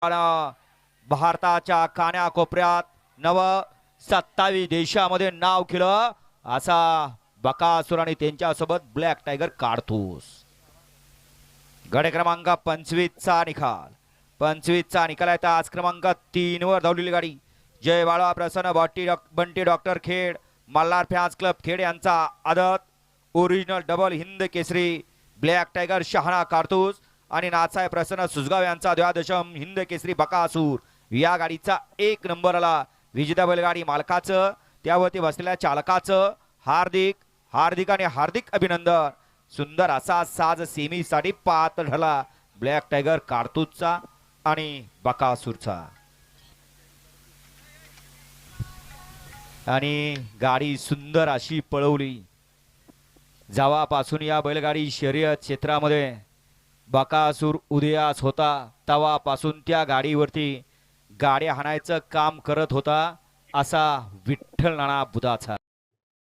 भारताच्या कानाकोपऱ्यात 27 देशामध्ये नाव केलं असा बकासूर आणि त्यांच्यासोबत ब्लॅक टायगर काढतोस. गडे क्रमांक 25 चा निकाल. 25 चा निकाल आहे. आज क्रमांक 3 वर धावलेली गाडी जय बाळा प्रसन्न Bunty doctor Khed Malhar fans club Khed यांचा आदत original double Hind Kesari black tiger शहाणा कारतूस आणि नाचाय प्रसन्न सुजगाव यांचा द्वादशम हिंद केसरी बकासूर. या गाडीचा 1 नंबर आला. विजेता बैलगाडी मालकाचं त्यावरती बसलेल्या चालकाचं हार्दिक आणि हार्दिक अभिनंदन. सुंदर असा साज सेमी साठी पात्र ठरला ब्लॅक टायगर कारतूसचा आणि बकासूरचा. आणि गाडी सुंदर अशी पळवली. जेव्हापासून या बैलगाडी शर्यत क्षेत्रामध्ये बकासूर उदयास होता तेव्हापासून त्या गाडीवरती गाड्या हाणायचं काम करत होता असा विठ्ठल नाना बुधाचा.